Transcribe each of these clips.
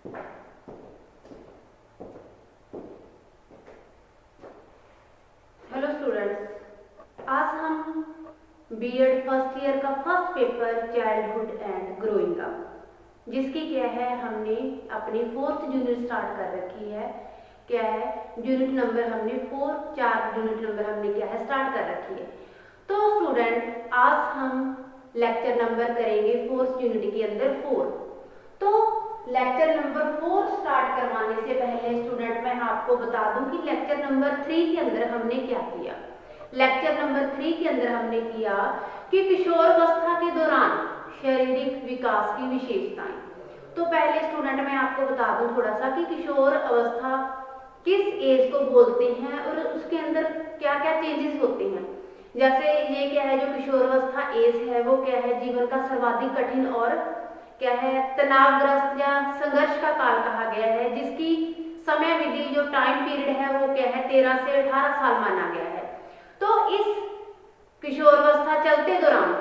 Hello students, आज हम BEd first year का first paper childhood and growing up, जिसकी क्या है हमने अपनी 4th यूनिट स्टार्ट कर रखी है। क्या है यूनिट नंबर हमने 4 यूनिट नंबर हमने क्या है स्टार्ट कर रखी है। तो स्टूडेंट आज हम लेक्चर नंबर करेंगे 4th यूनिट के अंदर 4। तो लेक्चर नंबर 4 स्टार्ट करवाने से पहले स्टूडेंट मैं आपको बता दूं कि लेक्चर नंबर 3 के अंदर हमने क्या किया। लेक्चर नंबर 3 के अंदर हमने किया कि किशोरावस्था के दौरान शारीरिक विकास की विशेषताएं। तो पहले स्टूडेंट मैं आपको बता दूं थोड़ा सा कि किशोर अवस्था किस एज को बोलते हैं और उसके अंदर क्या क्या चेंजेस होते हैं। जैसे ये क्या है जो किशोरावस्था एज है वो क्या है जीवन का सर्वाधिक कठिन और क्या है तनावग्रस्त या संघर्ष का काल कहा गया है, जिसकी समय विधि जो टाइम पीरियड है वो क्या है 13 से 18 साल माना गया है। तो इस किशोरावस्था चलते दौरान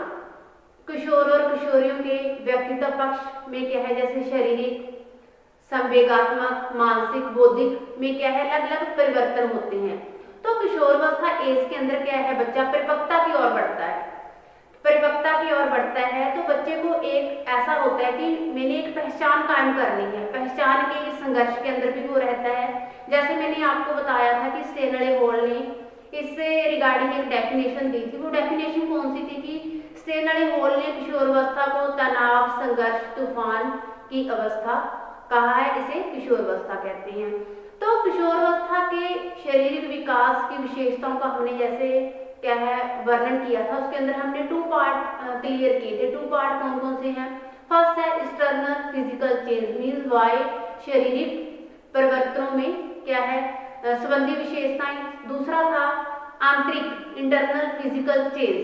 किशोर और किशोरियों के व्यक्तित्व पक्ष में क्या है जैसे शारीरिक, संवेगात्मक, मानसिक, बौद्धिक में क्या है अलग अलग परिवर्तन होते हैं। तो किशोरावस्था एज के अंदर क्या है बच्चा परिपक्वता की ओर बढ़ता है। परिपक्वता की ओर बढ़ता है तो बच्चे को एक ऐसा होता है कि मैंने एक पहचान कायम करनी है। पहचान के इस संघर्ष के अंदर भी वो रहता है। जैसे मैंने आपको बताया था कि स्टेनले हॉल ने इससे रिगार्डिंग एक डेफिनेशन दी थी। वो डेफिनेशन कौन सी थी कि स्टेनले हॉल ने किशोरावस्था को तनाव, संघर्ष, तूफान की अवस्था कहा है, इसे किशोरावस्था कहते हैं। तो किशोरावस्था के शारीरिक विकास की विशेषताओं का हमने जैसे क्या है वर्णन किया था, उसके अंदर हमने 2 पार्ट क्लियर किए थे। 2 पार्ट कौन कौन से हैं? फर्स्ट है एक्सटर्नल फिजिकल चेंज मींस वाई शारीरिक परिवर्तनों में क्या है संबंधी विशेषताएं। दूसरा था आंतरिक इंटरनल फिजिकल चेंज,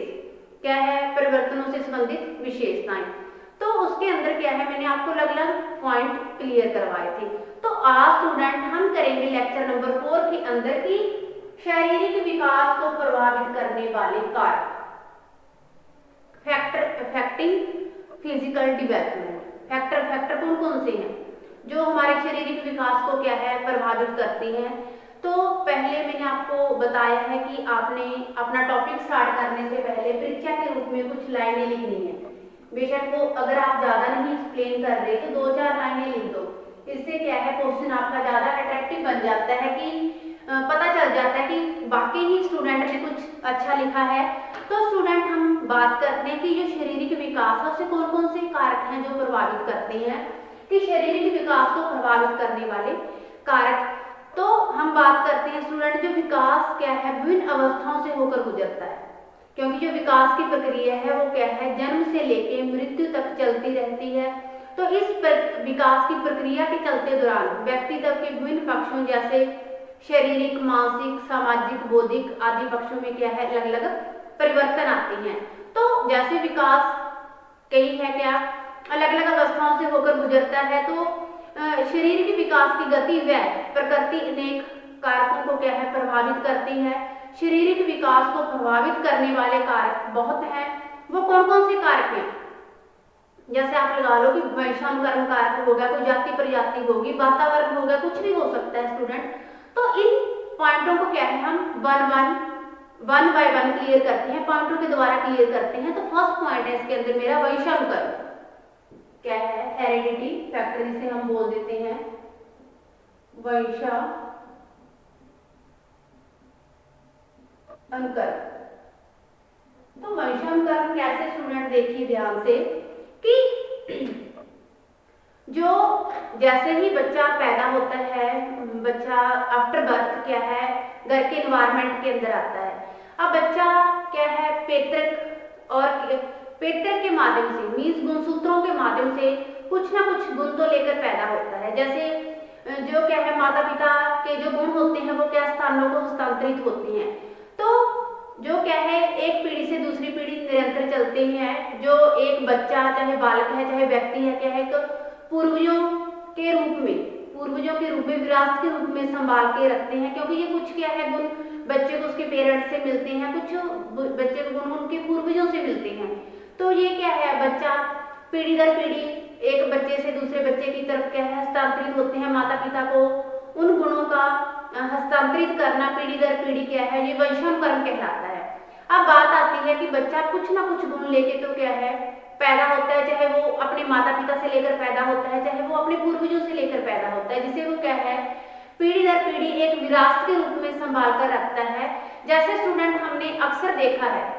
क्या है परिवर्तनों से संबंधित विशेषताएं। तो उसके अंदर क्या है मैंने आपको अलग अलग पॉइंट क्लियर करवाए थे। तो आज स्टूडेंट हम करेंगे लेक्चर नंबर 4 के अंदर की शारीरिक विकास को प्रभावित करने वाले कारक, factor affecting physical development. Factor कौन कौन से हैं जो हमारे शारीरिक विकास को क्या है प्रभावित करती हैं। तो पहले मैंने आपको बताया है कि आपने अपना टॉपिक स्टार्ट करने से पहले परीक्षा के रूप में कुछ लाइनें लिखनी है। बेशक वो अगर आप ज्यादा नहीं एक्सप्लेन कर रहे तो 2-4 लाइनें लिख दो। इससे क्या है क्वेश्चन आपका ज्यादा अट्रैक्टिव बन जाता है कि पता चल जाता है कि वाकई ही स्टूडेंट ने कुछ अच्छा लिखा है। तो स्टूडेंट हम बात करते हैं कि जो शारीरिक विकास है उससे कौन कौन से कारक हैं जो प्रभावित करते हैं कि शारीरिक विकास को प्रभावित करने वाले कारक। तो हम बात करते हैं स्टूडेंट जो विकास क्या है विभिन्न अवस्थाओं से होकर गुजरता है, क्योंकि जो विकास की प्रक्रिया है वो क्या है जन्म से लेकर मृत्यु तक चलती रहती है। तो इस विकास की प्रक्रिया के चलते दौरान व्यक्तित्व के विभिन्न पक्षों जैसे शारीरिक, मानसिक, सामाजिक, बौद्धिक आदि पक्षों में क्या है अलग अलग परिवर्तन आते हैं। तो जैसे विकास कई है क्या अलग अलग अवस्थाओं से होकर गुजरता है। तो शरीर के विकास की गति व प्रकृति अनेक कारकों को क्या है प्रभावित करती है। शारीरिक विकास को प्रभावित करने वाले कारक बहुत हैं। वो कौन कौन से कारक हैं? जैसे आप लगा लो कि वंशानुकरण कारक हो गया, कोई जाति प्रजाति होगी, वातावरण हो गया, कुछ भी हो सकता है स्टूडेंट। तो इन पॉइंटों को क्या है हम वन बाय वन क्लियर करते हैं, पॉइंटों के द्वारा क्लियर करते हैं। तो फर्स्ट पॉइंट है इसके अंदर मेरा वंशानुकरण, क्या है हेरिडिटी फैक्टर, जिसे हम बोल देते हैं वंशानुकरण। तो वंशानुकरण कैसे स्टूडेंट देखिए ध्यान से कि जो जैसे ही बच्चा पैदा होता है, बच्चा आफ्टर बर्थ क्या है घर के एनवायरनमेंट के अंदर आता है। अब बच्चा क्या है पेतृक के माध्यम से मीन्स गुणसूत्रों के माध्यम से कुछ ना कुछ गुण तो लेकर पैदा होता है। जैसे जो क्या है माता पिता के जो गुण होते हैं वो क्या स्थानों को हस्तांतरित होते हैं। तो जो क्या है एक पीढ़ी से दूसरी पीढ़ी निरंतर चलते हैं। जो एक बच्चा चाहे बालक है चाहे व्यक्ति है क्या है तो पूर्वजों के रूप में विरासत के रूप में संभाल के रखते हैं, क्योंकि ये कुछ क्या है गुण बच्चे को उसके पेरेंट्स से मिलते हैं, कुछ बच्चे को गुण उनके पूर्वजों से मिलते हैं। तो ये क्या है बच्चा पीढ़ी दर पीढ़ी एक बच्चे से दूसरे बच्चे की तरफ क्या है हस्तांतरित होते हैं, माता पिता को उन गुणों का हस्तांतरित करना पीढ़ी दर पीढ़ी क्या है, ये वंशानुक्रम कहलाता है। अब बात आती है कि बच्चा कुछ ना कुछ गुण लेके तो क्या है पैदा होता है, चाहे वो अपने माता पिता से लेकर पैदा होता है, चाहे वो अपने पूर्वजों से लेकर पैदा होता है, जिसे वो क्या है पीढ़ी दर पीढ़ी एक विरासत के रूप में संभाल कर रखता है। जैसे स्टूडेंट हमने अक्सर देखा है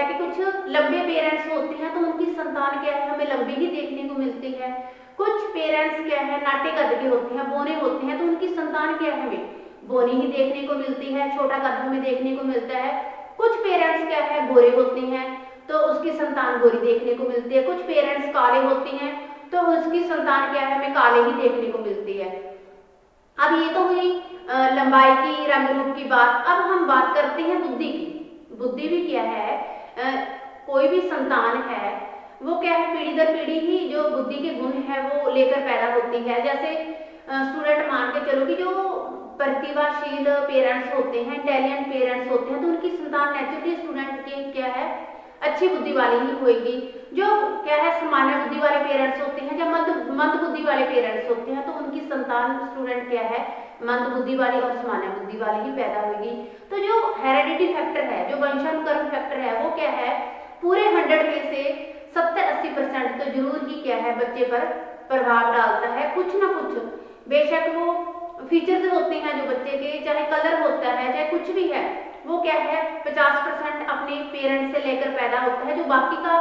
कि कुछ लंबे पेरेंट्स होते हैं तो उनकी संतान क्या है हमें लंबी ही देखने को मिलती है। कुछ पेरेंट्स क्या है नाटे कद के होते हैं, बोने होते हैं, तो उनकी संतान क्या है हमें बोनी ही देखने को मिलती है, छोटा कद हमें देखने को मिलता है। कुछ पेरेंट्स क्या है गोरे होते हैं तो उसकी संतान गोरी देखने को मिलती है। कुछ पेरेंट्स काले होते हैं तो उसकी संतान क्या है हमें काले ही देखने को मिलती है। अब ये तो हुई लंबाई की, रंग रूप की बात। अब हम बात करते हैं बुद्धि की। बुद्धि भी क्या है कोई भी संतान है वो क्या है पीढ़ी दर पीढ़ी ही जो बुद्धि के गुण है वो लेकर पैदा होती है। जैसे स्टूडेंट मान के चलो कि जो प्रतिभाशील पेरेंट्स होते हैं, टैलेंट पेरेंट्स होते हैं, तो उनकी संतान नेचुरली स्टूडेंट की क्या है अच्छी बुद्धि वाली ही होगी। जो क्या है सामान्य बुद्धि वाले पेरेंट्स होते हैं या मंद बुद्धि वाले पेरेंट्स होते हैं तो उनकी संतान स्टूडेंट क्या है मंद बुद्धि वाली और सामान्य बुद्धि वाली ही पैदा होगी। तो जो हेरेडिटी फैक्टर है, जो वंशानुक्रम फैक्टर है, वो क्या है पूरे 100 में से 70-80% तो जरूर ही क्या है बच्चे पर प्रभाव डालता है कुछ ना कुछ। बेशक वो फीचर्स होते हैं जो बच्चे के, चाहे कलर होता है चाहे कुछ भी है, वो क्या है 50% अपने पेरेंट्स से लेकर पैदा होता है। जो बाकी का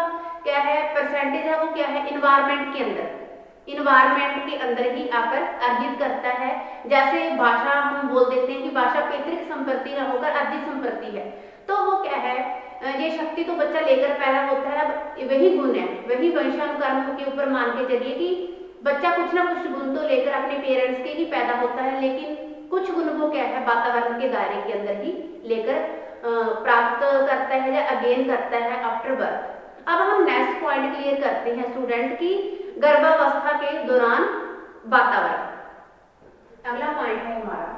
क्या है परसेंटेज है वो क्या है इन्वायरमेंट के अंदर ही आकर अर्जित करता है। जैसे भाषा हम बोल देते हैं कि भाषा पैतृक संपत्ति न होकर अर्जित संपत्ति है, तो वो क्या है ये शक्ति तो बच्चा लेकर पैदा होता है। अब वही गुण है, वही वंशानुक्रम के ऊपर मान के चलिए कि बच्चा कुछ ना कुछ गुण तो लेकर अपने पेरेंट्स के ही पैदा होता है, लेकिन कुछ गुण वो क्या है वातावरण के दायरे के अंदर ही लेकर प्राप्त करता है या अगेन करता है आफ्टर बर्थ। अब हम नेक्स्ट पॉइंट क्लियर करते हैं स्टूडेंट की गर्भावस्था के दौरान वातावरण। अगला पॉइंट है हमारा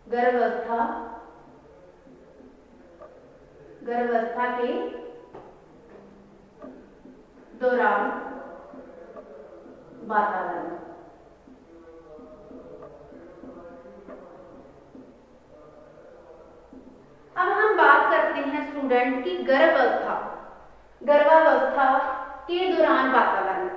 गर्भावस्था के दौरान वातावरण। अब हम बात करते हैं स्टूडेंट की गर्भावस्था के दौरान वातावरण।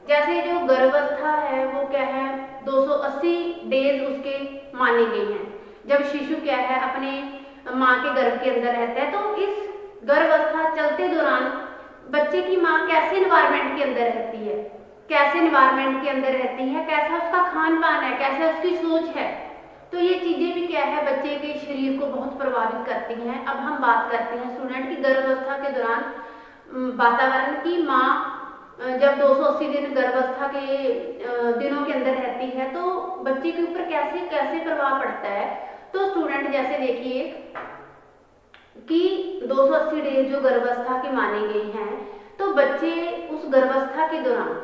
जैसे जो गर्भावस्था है वो क्या है 280 डेज उसके माने गए हैं जब शिशु क्या है अपने माँ के गर्भ के अंदर रहता है। तो इस गर्भावस्था चलते दौरान बच्चे की माँ कैसे एनवायरनमेंट के अंदर रहती है, कैसा उसका खान पान है, कैसा उसकी सोच है, तो ये चीजें भी क्या है बच्चे के शरीर को बहुत प्रभावित करती हैं। अब हम बात करते हैं स्टूडेंट की गर्भावस्था के दौरान वातावरण की। माँ जब 280 दिन गर्भावस्था के दिनों के अंदर रहती है तो बच्चे के ऊपर कैसे कैसे प्रभाव पड़ता है। तो स्टूडेंट जैसे देखिए कि 280 डेज जो गर्भावस्था की मानी गई हैं, तो बच्चे उस गर्भावस्था के दौरान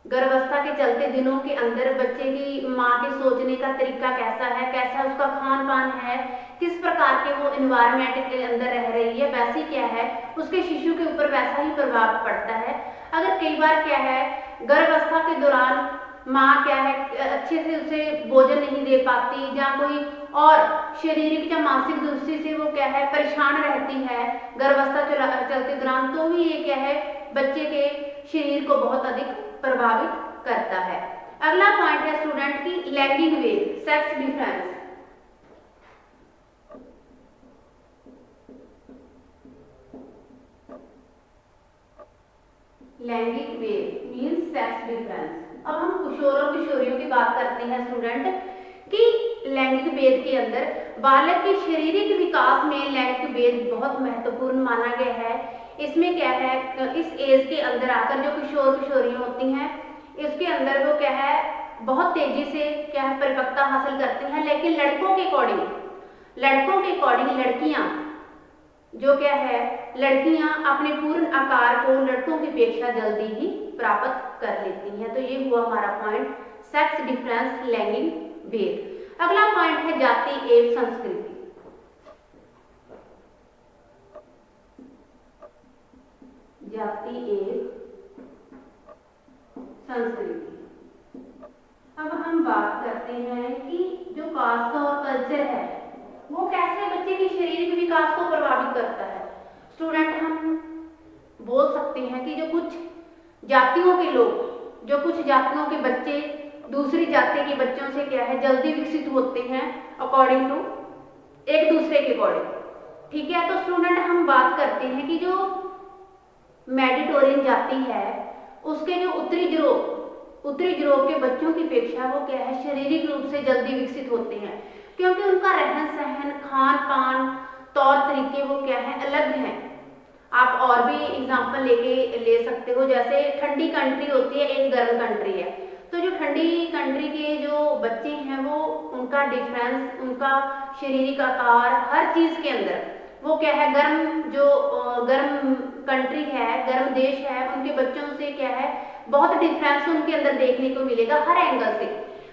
गर्भावस्था के चलते दिनों के अंदर बच्चे की माँ के सोचने का तरीका कैसा है, कैसा उसका खान पान है, किस प्रकार के वो एनवायरनमेंट के अंदर रह रही है, वैसी क्या है उसके शिशु के ऊपर वैसा ही प्रभाव पड़ता है। अगर कई बार क्या है गर्भावस्था के दौरान माँ क्या है अच्छे से उसे भोजन नहीं दे पाती या कोई और शारीरिक या मानसिक दृष्टि से वो क्या है परेशान रहती है गर्भावस्था चलते दौरान, तो भी ये क्या है बच्चे के शरीर को बहुत अधिक प्रभावित करता है। अगला पॉइंट है स्टूडेंट की लैंगिक भेद, सेक्स डिफरेंस। लैंगिक भेद मींस सेक्स डिफरेंस। अब हम किशोर और किशोरियों की बात करते हैं स्टूडेंट कि लैंगिक भेद के अंदर बालक के शारीरिक विकास में लैंगिक भेद बहुत महत्वपूर्ण माना गया है। इसमें क्या है इस एज के अंदर आकर जो किशोर किशोरियां होती हैं इसके अंदर वो क्या है बहुत तेजी से क्या है परिपक्वता हासिल करती हैं। लेकिन लड़कों के अकॉर्डिंग लड़कियां जो क्या है लड़कियां अपने पूर्ण आकार को लड़कों की अपेक्षा जल्दी ही प्राप्त कर लेती हैं। तो ये हुआ हमारा पॉइंट सेक्स डिफरेंस, लैंगिक भेद। अगला पॉइंट है जाति एवं संस्कृति। जाति एक संस्कृति। अब हम बात करते हैं कि जो कास्ट और कल्चर है वो कैसे बच्चे के शारीरिक विकास को प्रभावित करता है। स्टूडेंट, हम बोल सकते हैं कि जो कुछ जातियों के लोग, जो कुछ जातियों के बच्चे दूसरी जाति के बच्चों से क्या है जल्दी विकसित होते हैं अकॉर्डिंग टू एक दूसरे के अकॉर्डिंग। ठीक है, तो स्टूडेंट हम बात करते हैं कि जो मेडिटेरियन जाति है उसके जो उत्तरी ध्रुव के बच्चों की अपेक्षा वो क्या है शारीरिक रूप से जल्दी विकसित होते हैं, क्योंकि उनका रहन सहन, खान पान, तौर तरीके वो क्या है अलग हैं। आप और भी एग्जांपल ले सकते हो, जैसे ठंडी कंट्री होती है, एक गर्म कंट्री है। तो जो ठंडी कंट्री के जो बच्चे हैं वो उनका डिफरेंस, उनका शारीरिक आकार, हर चीज के अंदर वो क्या है गर्म कंट्री है, गर्म देश है, उनके बच्चों से क्या है बहुत डिफरेंस उनके अंदर देखने को मिलेगा हर एंगल से।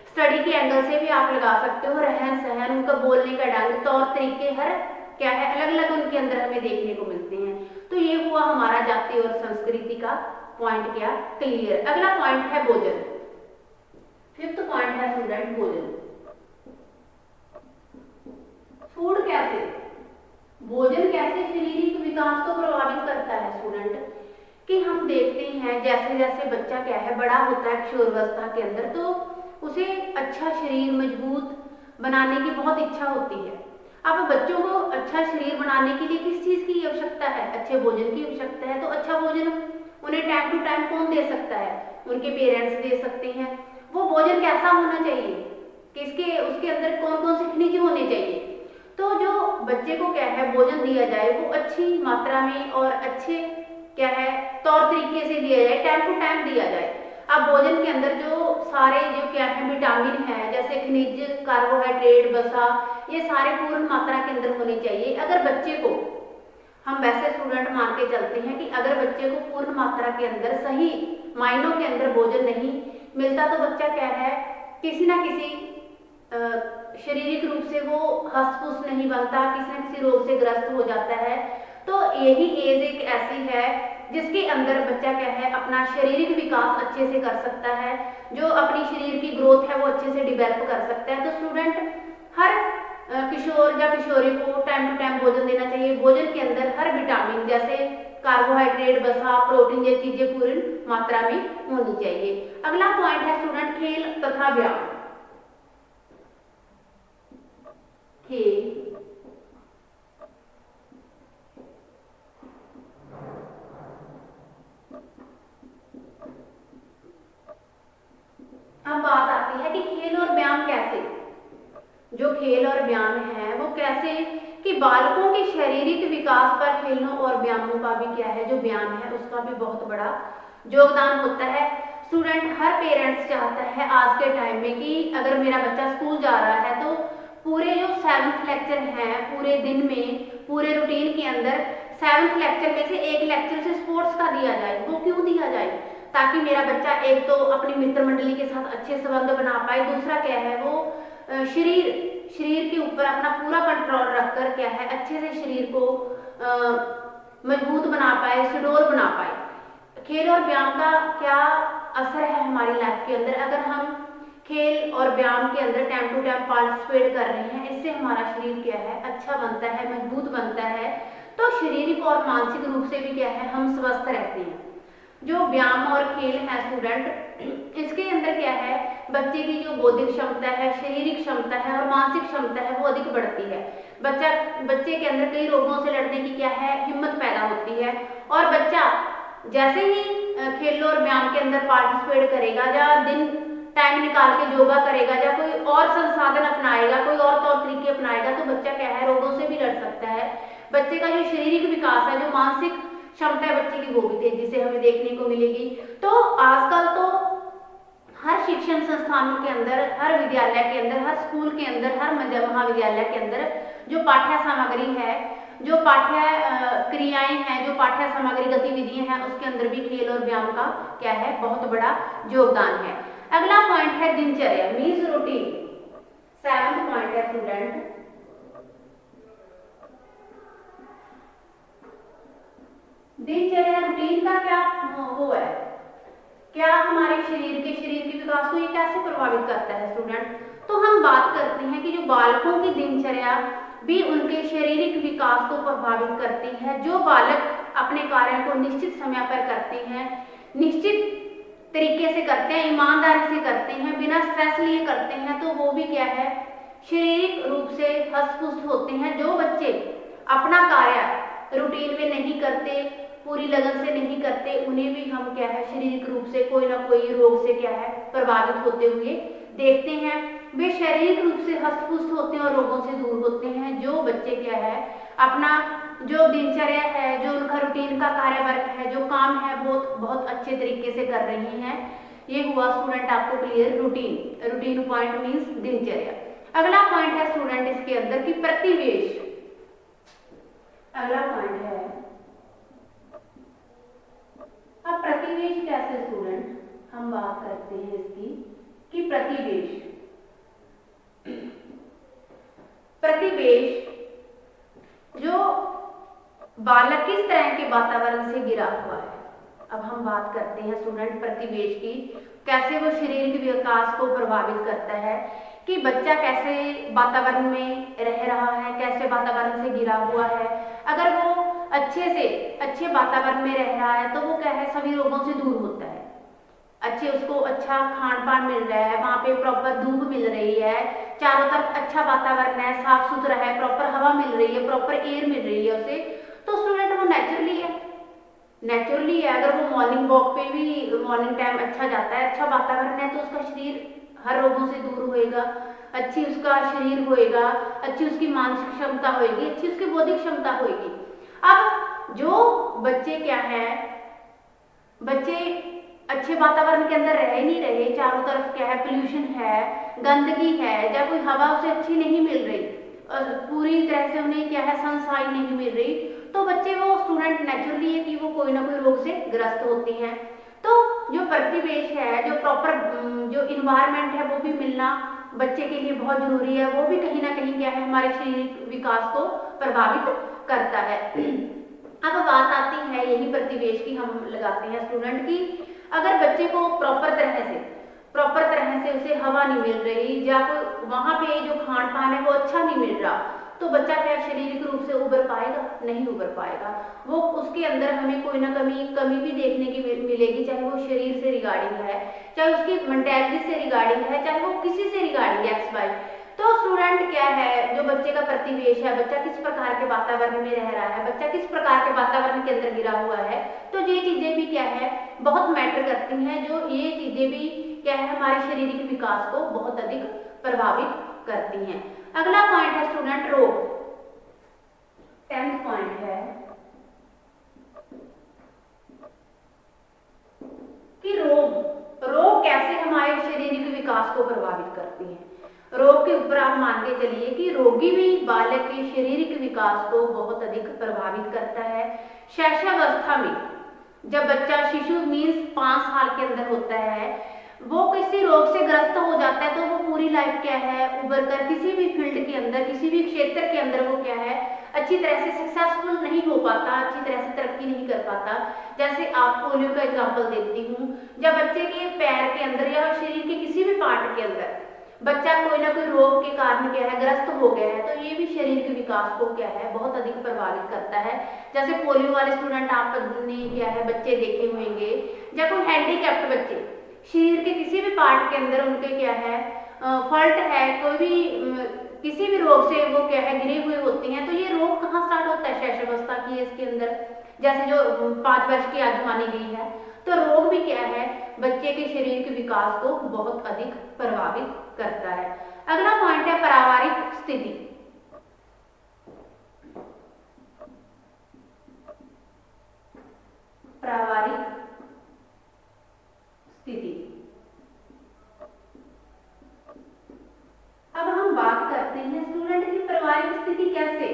स्टडी के एंगल से भी आप लगा सकते हो, रहन सहन, उनका बोलने का ढंग, तौर तरीके, हर क्या है अलग अलग उनके अंदर हमें देखने को मिलते हैं। तो ये हुआ हमारा जाति और संस्कृति का पॉइंट क्या क्लियर। अगला पॉइंट है भोजन। फिफ्थ पॉइंट है स्टूडेंट भोजन। फूड कैसे, भोजन कैसे शारीरिक विकास को प्रभावित करता है स्टूडेंट, कि हम देखते हैं जैसे जैसे बच्चा क्या है बड़ा होता है किशोरावस्था के अंदर, तो उसे अच्छा शरीर मजबूत बनाने की बहुत इच्छा होती है। अब बच्चों को अच्छा शरीर बनाने के लिए किस चीज की आवश्यकता है, अच्छे भोजन की आवश्यकता है। तो अच्छा भोजन उन्हें टाइम टू टाइम कौन दे सकता है, उनके पेरेंट्स दे सकते हैं। वो भोजन कैसा होना चाहिए, किसके उसके अंदर कौन कौन से खनिज होने चाहिए। तो जो बच्चे को क्या है भोजन दिया जाए वो अच्छी मात्रा में और अच्छे क्या है तौर तरीके से दिया जाए, टाइम टू टाइम दिया जाए। अब भोजन के अंदर जो सारे जो क्या है विटामिन है, जैसे खनिज, कार्बोहाइड्रेट, वसा, ये सारे पूर्ण मात्रा के अंदर होने चाहिए। अगर बच्चे को हम वैसे स्टूडेंट मान के चलते हैं कि अगर बच्चे को पूर्ण मात्रा के अंदर सही मायनों के अंदर भोजन नहीं मिलता तो बच्चा क्या है किसी ना किसी शारीरिक रूप से वो हष्ट-पुष्ट नहीं बनता, किसी न किसी रोग से ग्रस्त हो जाता है। तो यही एज एक ऐसी है जिसके अंदर बच्चा क्या है अपना शारीरिक विकास अच्छे से कर सकता है, जो अपनी शरीर की ग्रोथ है वो अच्छे से डिवेल्प कर सकता है। तो स्टूडेंट हर किशोर या किशोरी को टाइम टू टाइम भोजन देना चाहिए। भोजन के अंदर हर विटामिन जैसे कार्बोहाइड्रेट, वसा, प्रोटीन ये चीजें पूर्ण मात्रा में होनी चाहिए। अगला पॉइंट है स्टूडेंट खेल तथा व्यायाम। खेल अब बात आती है कि खेल और व्यायाम कैसे, जो खेल और व्यायाम है वो कैसे कि बालकों के शारीरिक विकास पर खेलों और व्यायामों का भी क्या है जो व्यायाम है उसका भी बहुत बड़ा योगदान होता है। स्टूडेंट हर पेरेंट्स चाहता है आज के टाइम में कि अगर मेरा बच्चा स्कूल जा रहा है तो पूरे जो 7th लेक्चर हैं पूरे दिन में पूरे रूटीन के अंदर 7th लेक्चर में से एक लेक्चर से स्पोर्ट्स का दिया जाए। वो क्यों दिया जाए, ताकि मेरा बच्चा एक तो अपनी मित्र मंडली के साथ अच्छे संबंध बना पाए, दूसरा क्या है वो शरीर के ऊपर अपना पूरा कंट्रोल रखकर क्या है अच्छे से शरीर को मजबूत बना पाए, सुडौल बना पाए। खेल और व्यायाम का क्या असर है हमारी लाइफ के अंदर, अगर हम खेल और व्यायाम के अंदर टाइम टू टाइम पार्टिसिपेट कर रहे हैं, इससे हमारा शरीर क्या है अच्छा बनता है, मजबूत बनता है। तो शारीरिक और मानसिक रूप से भी क्या है हम स्वस्थ रहते हैं। जो व्यायाम और खेल है स्टूडेंट इसके अंदर क्या है बच्चे की जो बौद्धिक क्षमता है, शारीरिक क्षमता है और मानसिक क्षमता है वो अधिक बढ़ती है। बच्चे के अंदर कई रोगों से लड़ने की क्या है हिम्मत पैदा होती है। और बच्चा जैसे ही खेल और व्यायाम के अंदर पार्टिसिपेट करेगा या दिन टाइम निकाल के योगा करेगा या कोई और संसाधन अपनाएगा, कोई और तौर तरीके अपनाएगा, तो बच्चा क्या है रोगों से भी लड़ सकता है। बच्चे का जो शारीरिक विकास है, जो मानसिक क्षमता है बच्चे की वो भी तेजी से हमें देखने को मिलेगी। तो आजकल तो हर शिक्षण संस्थानों के अंदर, हर विद्यालय के अंदर, हर स्कूल के अंदर, हर महाविद्यालय के अंदर जो पाठ्य सामग्री है, जो पाठ्य क्रियाएं हैं, जो पाठ्य सामग्री गतिविधियां हैं, उसके अंदर भी खेल और व्यायाम का क्या है बहुत बड़ा योगदान है। अगला पॉइंट है दिनचर्या मीन्स रूटीन। 7th पॉइंट है स्टूडेंट दिनचर्या रूटीन का क्या वो है, क्या हमारे शरीर के विकास को ये कैसे प्रभावित करता है स्टूडेंट। तो हम बात करते हैं कि जो बालकों की दिनचर्या भी उनके शारीरिक विकास को प्रभावित करती है। जो बालक अपने कार्यों को निश्चित समय पर करते हैं, निश्चित तरीके से करते हैं, ईमानदारी से करते हैं, बिना स्ट्रेस लिए करते हैं, तो वो भी क्या है, शारीरिक रूप से हष्ट पुष्ट होते हैं। जो बच्चे अपना कार्य रूटीन में नहीं करते, पूरी लगन से नहीं करते, उन्हें भी हम क्या है, शारीरिक रूप से कोई ना कोई रोग से क्या है, प्रभावित होते हुए देखते हैं। वे शारीरिक रूप से हष्ट पुष्ट होते हैं और रोगों से दूर होते हैं। जो बच्चे क्या है, अपना जो दिनचर्या है, जो उनका रूटीन का कार्य वर्क है, जो काम है, बहुत बहुत अच्छे तरीके से कर रही हैं। ये हुआ स्टूडेंट आपको clear routine. Routine point means दिनचर्या। अगला पॉइंट है स्टूडेंट इसके अंदर की प्रतिवेश। अगला पॉइंट है, अब प्रतिवेश कैसे स्टूडेंट, हम बात करते हैं इसकी कि प्रतिवेश जो बालक किस तरह के वातावरण से घिरा हुआ है। अब हम बात करते हैं स्टूडेंट प्रतिवेश की, कैसे वो शरीर के विकास को प्रभावित करता है, कि बच्चा कैसे वातावरण में रह रहा है, कैसे वातावरण से घिरा हुआ है। अगर वो अच्छे वातावरण में रह रहा है तो वो क्या है, सभी रोगों से दूर होता है। उसको अच्छा खान पान मिल रहा है, वहाँ पे प्रॉपर धूप मिल रही है, चारों तरफ अच्छा वातावरण है, साफ सुथरा है, प्रॉपर हवा मिल रही है, प्रॉपर एयर मिल रही है उसे, तो स्टूडेंट वो नेचुरली है। अगर वो मॉर्निंग वॉक पे भी मॉर्निंग टाइम अच्छा जाता है, अच्छा वातावरण है, तो उसका शरीर हर रोगों से दूर होएगा, अच्छी उसका शरीर होएगा, अच्छी उसकी मानसिक क्षमता होएगी, अच्छी उसकी बौद्धिक क्षमता होएगी। अब जो बच्चे क्या है, बच्चे अच्छे वातावरण के अंदर रह नहीं रहे, चारों तरफ क्या है, पोल्यूशन है, गंदगी है, या कोई हवा उसे अच्छी नहीं मिल रही, पूरी तरह से उन्हें क्या है, सनशाइन नहीं मिल रही, तो बच्चे वो स्टूडेंट नेचुरली है कि वो कोई ना कोई रोग से ग्रस्त होते हैं। तो जो परिवेश है, जो प्रॉपर जो इन्वायरमेंट है, वो भी मिलना बच्चे के लिए बहुत जरूरी है। वो भी कहीं ना कहीं क्या है, हमारे शारीरिक विकास को प्रभावित करता है। अब बात आती है यही प्रतिवेश की, हम लगाते हैं स्टूडेंट की, अगर बच्चे को प्रॉपर तरह से उसे हवा नहीं मिल रही, या कोई वहां पे जो खान पान है वो अच्छा नहीं मिल रहा, तो बच्चा क्या शारीरिक रूप से उभर पाएगा, नहीं उभर पाएगा। वो उसके अंदर हमें कोई ना कमी भी देखने की मिलेगी, चाहे वो शरीर से रिगार्डिंग है, चाहे उसकी मेंटालिटी से रिगार्डिंग है, चाहे वो किसी से रिगार्डिंग है, एक्स वाई। तो स्टूडेंट क्या है, जो बच्चे का प्रतिवेश है, बच्चा किस प्रकार के वातावरण में रह रहा है, बच्चा किस प्रकार के वातावरण के अंदर गिरा हुआ है, तो ये चीजें भी क्या है, बहुत मैटर करती हैं। जो ये चीजें भी क्या है, हमारे शारीरिक विकास को बहुत अधिक प्रभावित करती हैं। अगला पॉइंट है स्टूडेंट रोग। 10th पॉइंट है कि रोग कैसे हमारे शारीरिक विकास को प्रभावित करती हैं। रोग के ऊपर आप मान के चलिए कि रोगी भी बालक के शारीरिक विकास को बहुत अधिक प्रभावित करता है। शैशवावस्था में जब बच्चा शिशु मीन्स 5 साल के अंदर होता है, वो किसी रोग से ग्रस्त हो जाता है, तो वो पूरी लाइफ क्या है, उभर कर किसी भी फील्ड के अंदर, किसी भी क्षेत्र के अंदर वो क्या है, अच्छी तरह से सक्सेसफुल नहीं हो पाता, अच्छी तरह से तरक्की नहीं कर पाता। जैसे आप पोलियो का एग्जाम्पल देती हूँ, जब बच्चे के पैर के अंदर या शरीर के किसी भी पार्ट के अंदर बच्चा कोई ना कोई रोग के कारण क्या है, ग्रस्त हो गया है, तो ये भी शरीर के विकास को क्या है, बहुत अधिक प्रभावित करता है। जैसे पोलियो वाले स्टूडेंट आपने क्या है, बच्चे देखे होंगे, या कोई हैंडीकैप्ट बच्चे, शरीर के किसी भी पार्ट के अंदर उनके क्या है, फॉल्ट है, कोई भी किसी भी रोग से वो क्या है, गिरे हुए होते हैं। तो ये रोग कहाँ स्टार्ट होता है, शैशवावस्था की एज के अंदर, जैसे जो 5 वर्ष की आयु मानी गई है। तो रोग भी क्या है, बच्चे के शरीर के विकास को बहुत अधिक प्रभावित करता है। अगला पॉइंट है पारिवारिक स्थिति। पारिवारिक स्थिति, अब हम बात करते हैं स्टूडेंट की पारिवारिक स्थिति कैसे,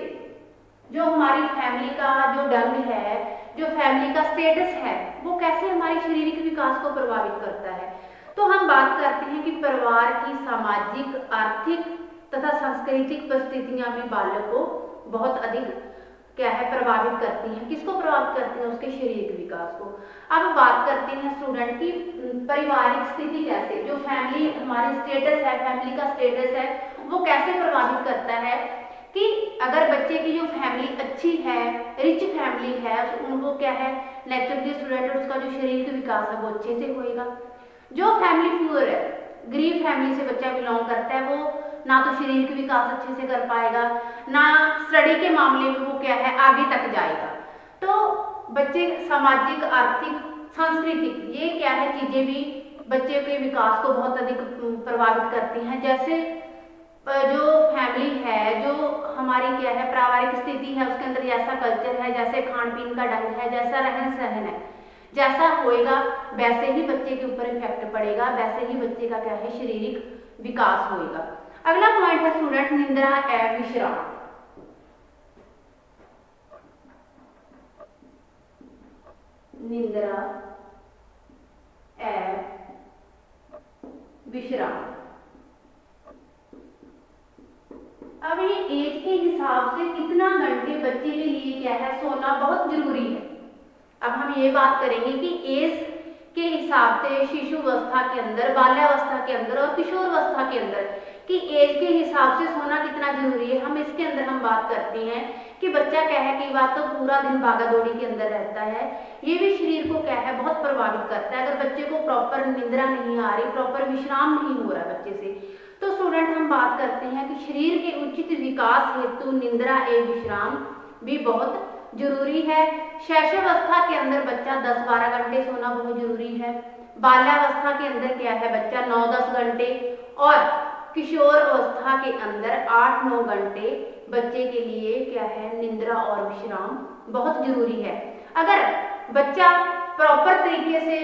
जो हमारी फैमिली का जो ढंग है, जो फैमिली का स्टेटस है, वो कैसे हमारे शारीरिक विकास को प्रभावित करता है। तो हम बात करते हैं कि परिवार की सामाजिक, आर्थिक तथा सांस्कृतिक परिस्थितियां भी बालक को बहुत अधिक क्या है प्रभावित करती हैं। किसको प्रभावित करती हैं? उसके शारीरिक विकास को। अब बात करते हैं स्टूडेंट की पारिवारिक स्थिति कैसे, जो फैमिली हमारी स्टेटस है, फैमिली का स्टेटस है, वो कैसे प्रभावित करता है कि अगर बच्चे की जो फैमिली अच्छी है, रिच फैमिली है, उनको क्या है नेचुरली स्टूडेंट उसका जो शारीरिक विकास है वो अच्छे से होएगा। जो फैमिली पुअर है, गरीब फैमिली से बच्चा बिलोंग करता है, वो ना तो शारीरिक विकास अच्छे से कर पाएगा, ना स्टडी के मामले में वो क्या है आगे तक जाएगा। तो बच्चे सामाजिक, आर्थिक, सांस्कृतिक, ये क्या है चीजें भी बच्चे के विकास को बहुत अधिक प्रभावित करती हैं। जैसे जो फैमिली है, जो हमारी क्या है पारिवारिक स्थिति है, उसके अंदर जैसा कल्चर है, जैसे खान पीन का ढंग है, जैसा रहन सहन है, जैसा होएगा वैसे ही बच्चे के ऊपर इफेक्ट पड़ेगा, वैसे ही बच्चे का क्या है शारीरिक विकास होएगा। अगला पॉइंट है स्टूडेंट निंद्रा एवं विश्राम। निंद्रा एवं विश्राम। अब ये एज के हिसाब से कितना घंटे बच्चे के लिए क्या है सोना बहुत जरूरी है। अब हम ये बात करेंगे कि एज के हिसाब से शिशुवस्था के अंदर, बाल्यावस्था के अंदर और किशोरावस्था के अंदर कि एज के हिसाब से सोना कितना जरूरी है। हम इसके अंदर हम बात करते हैं कि बच्चा क्या है कई बार तो पूरा दिन भागा दौड़ी के अंदर रहता है, ये भी शरीर को क्या है बहुत प्रभावित करता है। अगर बच्चे को प्रॉपर निंद्रा नहीं आ रही, प्रॉपर विश्राम नहीं हो रहा बच्चे से, तो स्टूडेंट हम बात करते हैं कि शरीर के उचित विकास हेतु निंद्रा एवं विश्राम भी बहुत जरूरी है। शैशवावस्था के अंदर बच्चा 10-12 घंटे सोना बहुत जरूरी है। बाल्यावस्था के अंदर क्या है बच्चा 9-10 घंटे, और किशोर अवस्था के अंदर 8-9 घंटे बच्चे के लिए क्या है निंद्रा और विश्राम बहुत जरूरी है। अगर बच्चा प्रॉपर तरीके से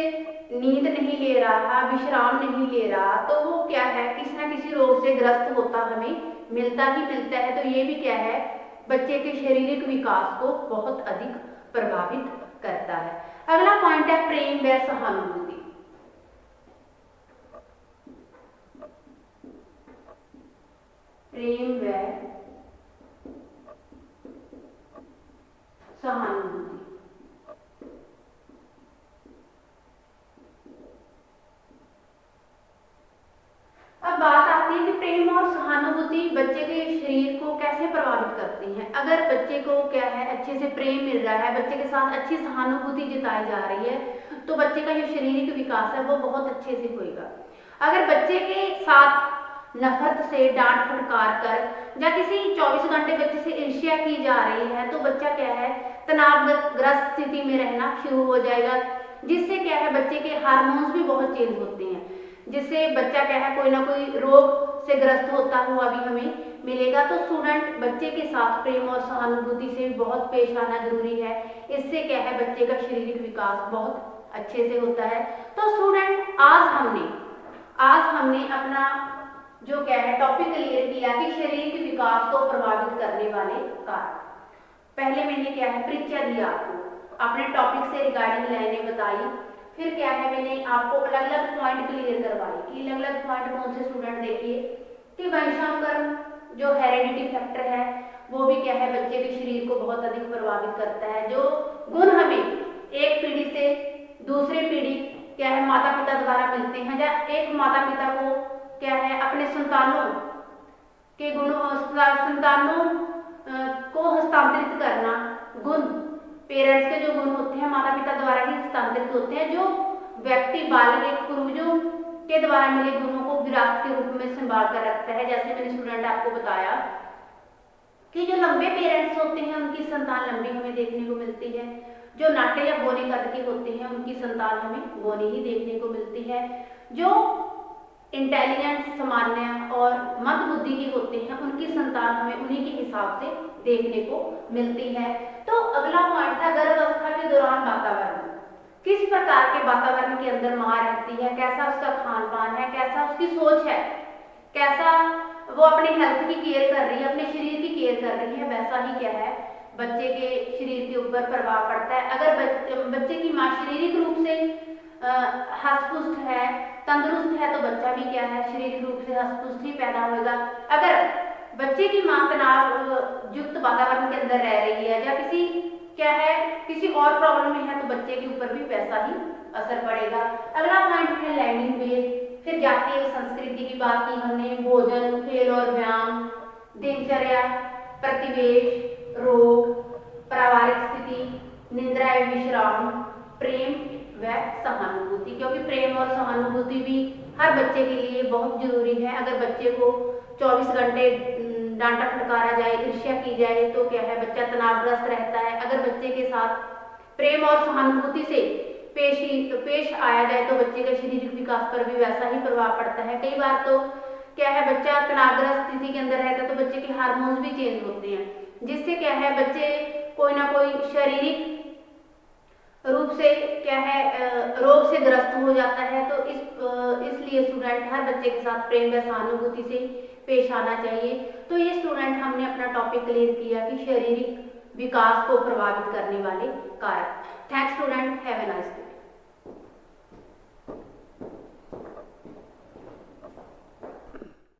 नींद नहीं ले रहा, विश्राम नहीं ले रहा, तो वो क्या है किसी ना किसी रोग से ग्रस्त होता हमें मिलता ही मिलता है। तो ये भी क्या है बच्चे के शारीरिक विकास को बहुत अधिक प्रभावित करता है। अगला पॉइंट है प्रेम व सहानुभूति। प्रेम व सहानुभूति। अब बात आती है कि प्रेम और सहानुभूति बच्चे के शरीर को कैसे प्रभावित करती हैं। अगर बच्चे को क्या है अच्छे से प्रेम मिल रहा है, बच्चे के साथ अच्छी सहानुभूति जताई जा रही है, तो बच्चे का जो शारीरिक विकास है वो बहुत अच्छे से होएगा। अगर बच्चे के साथ नफरत से, डांट फटकार कर या किसी 24 घंटे बच्चे से ईर्ष्या की जा रही है, तो बच्चा क्या है तनावग्रस्त स्थिति में रहना शुरू हो जाएगा, जिससे क्या है बच्चे के हार्मोन्स भी बहुत चेंज होते हैं, जिससे बच्चा क्या है कोई ना कोई रोग से ग्रस्त होता हुआ भी हमें मिलेगा। तो स्टूडेंट बच्चे के साथ प्रेम और सहानुभूति से बहुत पेश आना जरूरी है। इससे क्या है बच्चे का शारीरिक विकास बहुत अच्छे से होता है। तो स्टूडेंट आज हमने अपना जो क्या है टॉपिक क्लियर किया कि शारीरिक विकास को प्रभावित करने वाले कारक। पहले मैंने क्या है परिचय दिया आपको, अपने टॉपिक से रिगार्डिंग लाइनें बताई, फिर क्या है मैंने आपको अलग अलग पॉइंट क्लियर करवाए कि अलग अलग पॉइंट कौन से स्टूडेंट देखिए कि वंशानुक्रम जो हेरेडिटी फैक्टर है वो भी क्या है बच्चे के शरीर को बहुत अधिक प्रभावित करता है। जो गुण हमें एक पीढ़ी से दूसरे पीढ़ी क्या है माता पिता द्वारा मिलते हैं, या एक माता पिता को क्या है अपने संतानों के संतानों को हस्तांतरित करना, गुण पेरेंट्स के जो गुण होते हैं माता पिता द्वारा ही हस्तांतरित होते हैं। जो व्यक्ति बालक एक पूर्वजों के द्वारा मिले गुणों को विरासत के रूप में संभाल कर रखता है। जैसे मैंने स्टूडेंट आपको बताया कि जो लंबे पेरेंट्स होते हैं उनकी संतान लंबी हमें देखने को मिलती है, जो नाटे या बोने कद के होते हैं उनकी संतान हमें बोनी ही देखने को मिलती है, जो इंटेलिजेंट सामान्य और मद बुद्धि के होते हैं उनकी संतान हमें उन्हीं के हिसाब से देखने को मिलती है। तो अगला पॉइंट था गर्भावस्था के दौरान वातावरण, किस प्रकार के वातावरण के अंदर मां रहती है, कैसा उसका खान पान है, कैसा उसकी सोच है, कैसा वो अपने हेल्थ की केयर कर रही है, अपने शरीर की केयर कर रही है, वैसा ही क्या है बच्चे के शरीर के ऊपर प्रभाव पड़ता है। अगर बच्चे की मां शारीरिक रूप से हष्ट-पुष्ट है, तंदुरुस्त है, तो बच्चा भी क्या है शारीरिक रूप से हष्ट-पुष्ट ही पैदा होगा। अगर बच्चे की माँ तनाव युक्त वातावरण के अंदर रह रही है या किसी क्या है किसी और प्रॉब्लम में है तो बच्चे के ऊपर भी वैसा ही असर पड़ेगा। अगला पॉइंट है लैंडिंग पेज। फिर जातीय संस्कृति की बात की हमने, भोजन, खेल और व्यायाम, दिनचर्या, प्रतिवेश, रोग, पारिवारिक स्थिति, निद्रा एवं विश्राम, प्रेम व सहानुभूति, क्योंकि प्रेम और सहानुभूति भी हर बच्चे के लिए बहुत जरूरी है। अगर बच्चे को 24 घंटे डांटा फटकारा जाए, ईर्ष्या की जाए तो क्या है बच्चा तनावग्रस्त रहता है। अगर बच्चे के साथ प्रेम और सहानुभूति से पेश आया जाए तो बच्चे के शारीरिक विकास पर भी वैसा ही प्रभाव पड़ता है। कई बार तो क्या है बच्चा तनावग्रस्त स्थिति के अंदर रहता है तो बच्चे के हार्मोन्स भी चेंज होते हैं, जिससे क्या है बच्चे कोई ना कोई शारीरिक रूप से क्या है रोग से ग्रस्त हो जाता है। तो इसलिए स्टूडेंट हर बच्चे के साथ प्रेम व सहानुभूति से पेश आना चाहिए। तो ये स्टूडेंट हमने अपना टॉपिक क्लियर किया कि शारीरिक विकास को प्रभावित करने वाले कारक। Thanks student, have a nice day.